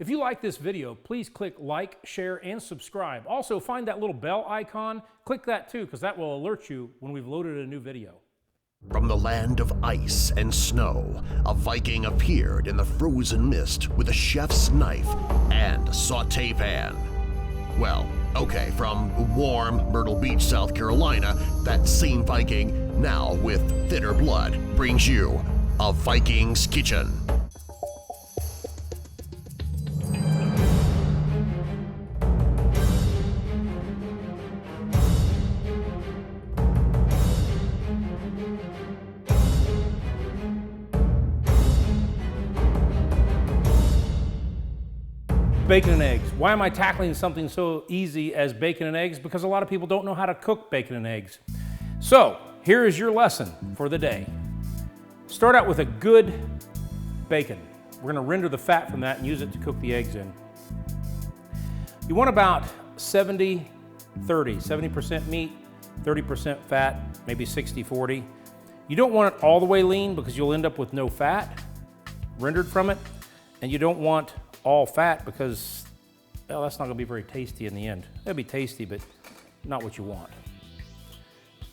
If you like this video, please click like, share, and subscribe. Also, find that little bell icon, click that too, because that will alert you when we've loaded a new video. From the land of ice and snow, a Viking appeared in the frozen mist with a chef's knife and sauté pan. Well, okay, from warm Myrtle Beach, South Carolina, that same Viking, now with thinner blood, brings you A Vikings Kitchen. Bacon and eggs. Why am I tackling something so easy as bacon and eggs? Because a lot of people don't know how to cook bacon and eggs. So here is your lesson for the day. Start out with a good bacon. We're going to render the fat from that and use it to cook the eggs in. You want about 70-30, 70% meat, 30% fat, maybe 60-40. You don't want it all the way lean because you'll end up with no fat rendered from it, and you don't want all fat because, well, that's not going to be very tasty in the end. It'll be tasty, but not what you want.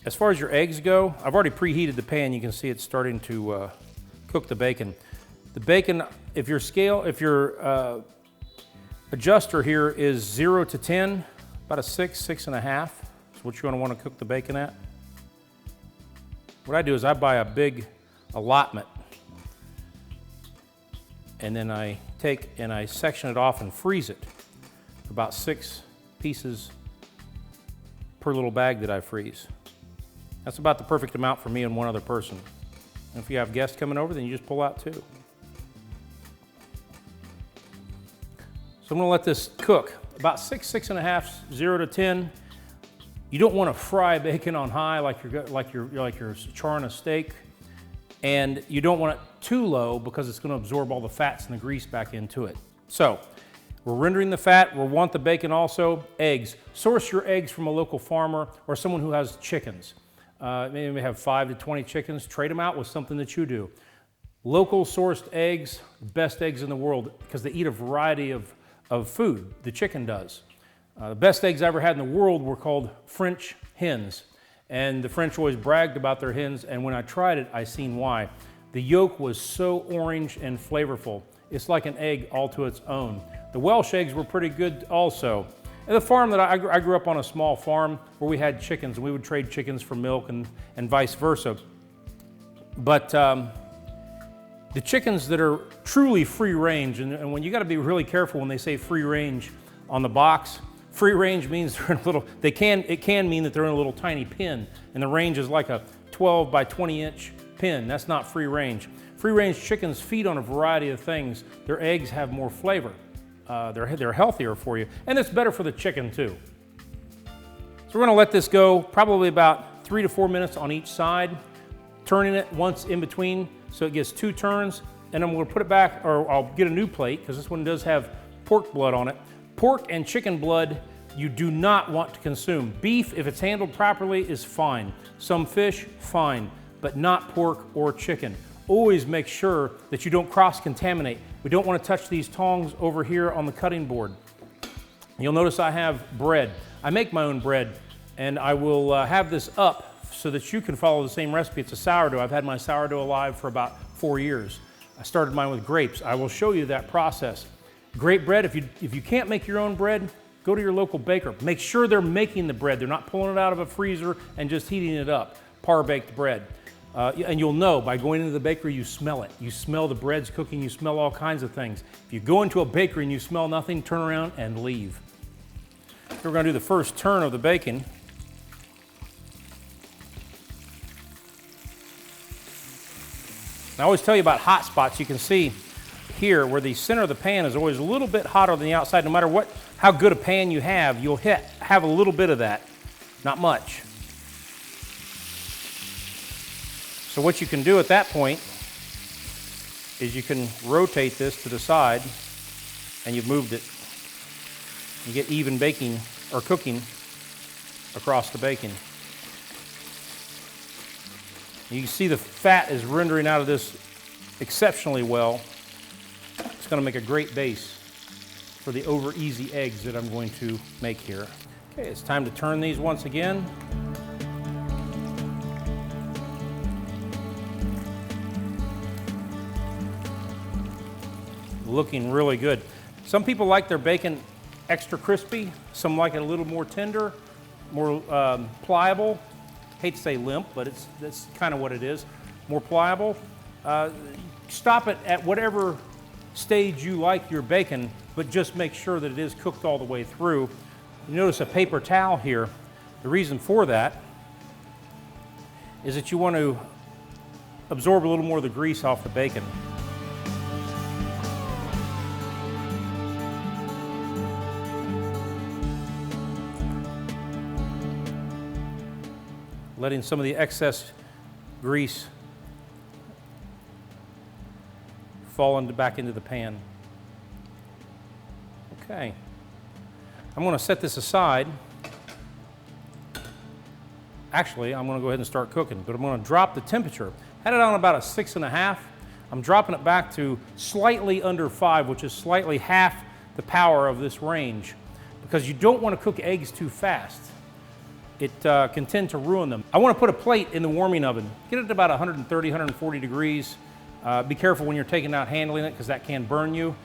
As far as your eggs go, I've already preheated the pan. You can see it's starting to cook the bacon. The bacon, if your adjuster here is 0 to 10, about a 6, 6.5 is what you're going to want to cook the bacon at. What I do is I buy a big allotment, and then I take and I section it off and freeze it. About 6 pieces per little bag that I freeze. That's about the perfect amount for me and one other person. And if you have guests coming over, then you just pull out 2. So I'm gonna let this cook. About 6, 6.5, 0 to 10. You don't want to fry bacon on high like you're charring a steak. And you don't want it too low because it's going to absorb all the fats and the grease back into it. So we're rendering the fat. We'll want the bacon also. Eggs. Source your eggs from a local farmer or someone who has chickens. Maybe have 5 to 20 chickens. Trade them out with something that you do. Local sourced eggs, best eggs in the world because they eat a variety of food. The chicken does. The best eggs I ever had in the world were called French hens. And the French always bragged about their hens, and when I tried it, I seen why. The yolk was so orange and flavorful. It's like an egg all to its own. The Welsh eggs were pretty good also. And the farm that I grew up on, a small farm where we had chickens, and we would trade chickens for milk and vice versa. But the chickens that are truly free range, and when you got to be really careful when they say free range on the box. Free range means they're in a little, it can mean that they're in a little tiny pen, and the range is like a 12 by 20 inch pen. That's not free range. Free range chickens feed on a variety of things. Their eggs have more flavor. They're healthier for you, and it's better for the chicken too. So we're gonna let this go probably about 3 to 4 minutes on each side, turning it once in between so it gets 2 turns, and then we'll put it back, or I'll get a new plate because this one does have pork blood on it. Pork and chicken blood you do not want to consume. Beef, if it's handled properly, is fine. Some fish, fine, but not pork or chicken. Always make sure that you don't cross-contaminate. We don't want to touch these tongs over here on the cutting board. You'll notice I have bread. I make my own bread, and I will have this up so that you can follow the same recipe. It's a sourdough. I've had my sourdough alive for about 4 years. I started mine with grapes. I will show you that process. Great bread. If you can't make your own bread, go to your local baker. Make sure they're making the bread. They're not pulling it out of a freezer and just heating it up. Par-baked bread. And you'll know by going into the bakery, you smell it. You smell the breads cooking. You smell all kinds of things. If you go into a bakery and you smell nothing, turn around and leave. So we're going to do the first turn of the bacon. I always tell you about hot spots. You can see here where the center of the pan is always a little bit hotter than the outside. No matter how good a pan you have, you'll have a little bit of that, not much. So what you can do at that point is you can rotate this to the side, and you've moved it. You get even baking or cooking across the bacon. You can see the fat is rendering out of this exceptionally well. It's going to make a great base. for the over easy eggs that I'm going to make here. Okay, it's time to turn these once again. Looking really good. Some people like their bacon extra crispy. Some like it a little more tender, more pliable. Hate to say limp, but that's kind of what it is. More pliable. Stop it at whatever stage you like your bacon, but just make sure that it is cooked all the way through. You notice a paper towel here. The reason for that is that you want to absorb a little more of the grease off the bacon. Letting some of the excess grease fall back into the pan. Okay. I'm going to set this aside. Actually, I'm going to go ahead and start cooking, but I'm going to drop the temperature. Had it on about a 6.5. I'm dropping it back to slightly under 5, which is slightly half the power of this range, because you don't want to cook eggs too fast. It can tend to ruin them. I want to put a plate in the warming oven. Get it to about 130, 140 degrees. Be careful when you're taking out handling it, because that can burn you.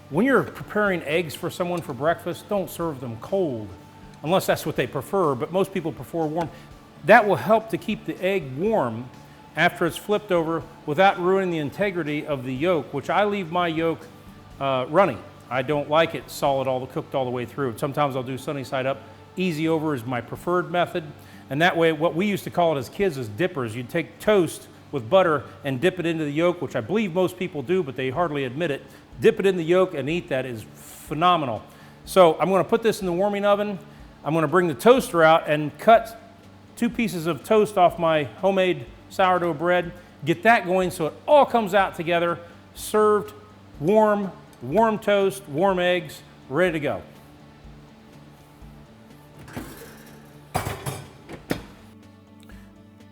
When you're preparing eggs for someone for breakfast, don't serve them cold, unless that's what they prefer, but most people prefer warm. That will help to keep the egg warm after it's flipped over without ruining the integrity of the yolk, which I leave my yolk running. I don't like it solid, cooked all the way through. Sometimes I'll do sunny side up. Easy over is my preferred method, and that way what we used to call it as kids is dippers. You'd take toast with butter and dip it into the yolk, which I believe most people do, but they hardly admit it. Dip it in the yolk and eat that. Is phenomenal. So I'm going to put this in the warming oven. I'm going to bring the toaster out and cut 2 pieces of toast off my homemade sourdough bread. Get that going so it all comes out together, served, warm toast, warm eggs, ready to go.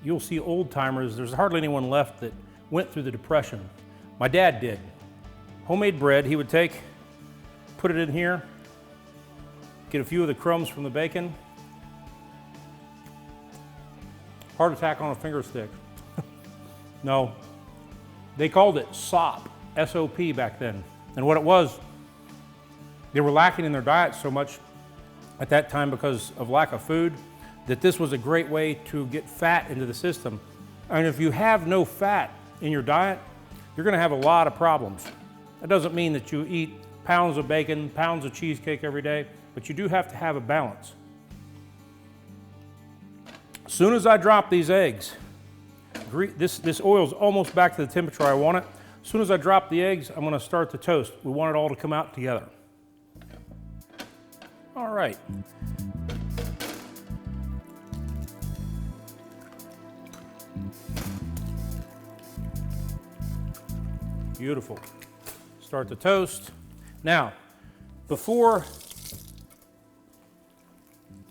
You'll see old timers, there's hardly anyone left that went through the Depression. My dad did. Homemade bread, he would take, put it in here, get a few of the crumbs from the bacon. Heart attack on a finger stick. No, they called it SOP, S-O-P back then. And what it was, they were lacking in their diet so much at that time because of lack of food, that this was a great way to get fat into the system. And if you have no fat in your diet, you're gonna have a lot of problems. That doesn't mean that you eat pounds of bacon, pounds of cheesecake every day, but you do have to have a balance. As soon as I drop these eggs, this oil is almost back to the temperature I want it. As soon as I drop the eggs, I'm gonna start the toast. We want it all to come out together. All right. Beautiful. Start the toast. Now, before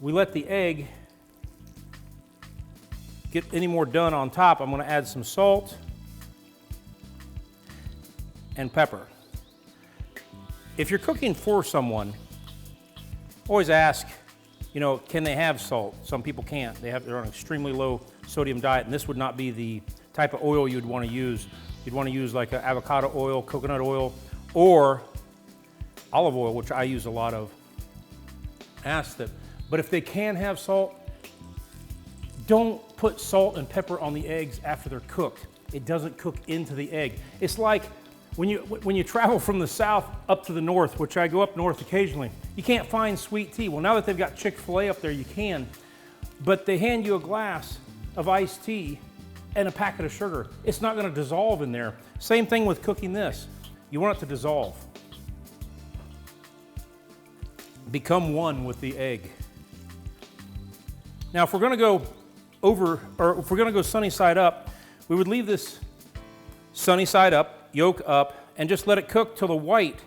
we let the egg get any more done on top, I'm going to add some salt and pepper. If you're cooking for someone, always ask, you know, can they have salt? Some people can't. They're on an extremely low sodium diet, and this would not be the type of oil you'd want to use. You'd want to use like an avocado oil, coconut oil, or olive oil, which I use a lot of. Ask them. But if they can have salt, don't put salt and pepper on the eggs after they're cooked. It doesn't cook into the egg. It's like when you travel from the south up to the north, which I go up north occasionally, you can't find sweet tea. Well, now that they've got Chick-fil-A up there, you can. But they hand you a glass of iced tea and a packet of sugar. It's not going to dissolve in there. Same thing with cooking this. You want it to dissolve. Become one with the egg. Now, if we're going to go if we're going to go sunny side up, we would leave this sunny side up, yolk up, and just let it cook till the white,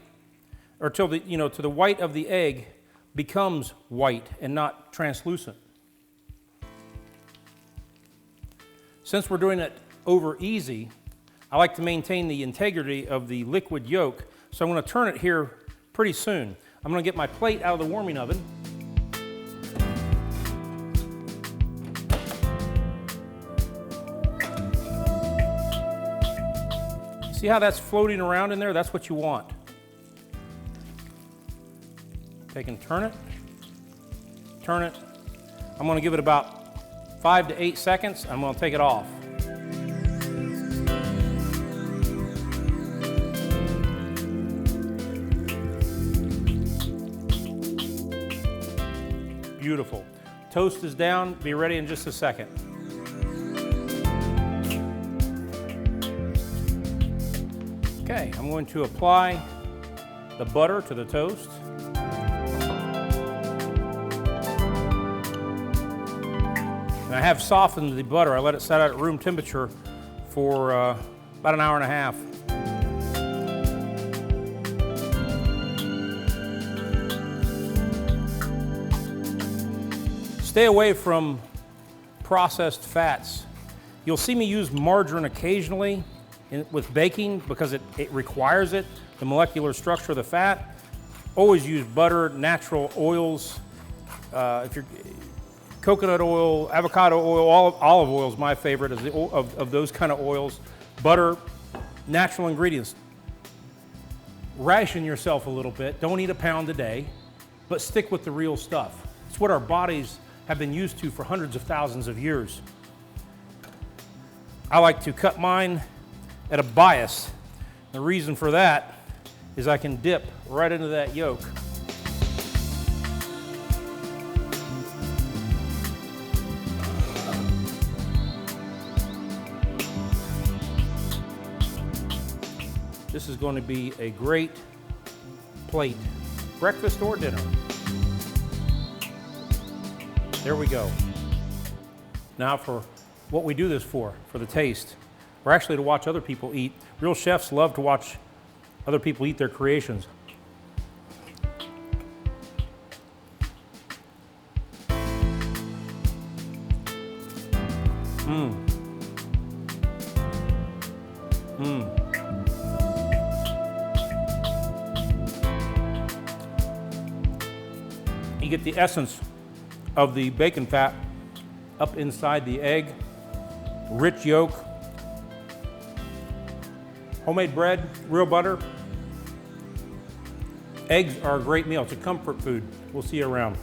or till the, to the white of the egg becomes white and not translucent. Since we're doing it over easy, I like to maintain the integrity of the liquid yolk, so I'm going to turn it here pretty soon. I'm gonna get my plate out of the warming oven. See how that's floating around in there? That's what you want. Take and turn it. Turn it. I'm gonna give it about 5 to 8 seconds. I'm gonna take it off. Beautiful. Toast is down. Be ready in just a second. Okay, I'm going to apply the butter to the toast. And I have softened the butter. I let it set out at room temperature for about an hour and a half. Stay away from processed fats. You'll see me use margarine occasionally with baking because it requires it, the molecular structure of the fat. Always use butter, natural oils. If you're coconut oil, avocado oil, olive oil is my favorite of those kind of oils. Butter, natural ingredients. Ration yourself a little bit. Don't eat a pound a day, but stick with the real stuff. It's what our bodies have been used to for hundreds of thousands of years. I like to cut mine at a bias. The reason for that is I can dip right into that yolk. This is going to be a great plate, breakfast or dinner. There we go. Now for what we do this for the taste. Or actually to watch other people eat. Real chefs love to watch other people eat their creations. You get the essence of the bacon fat up inside the egg, rich yolk, homemade bread, real butter. Eggs are a great meal. It's a comfort food. We'll see you around.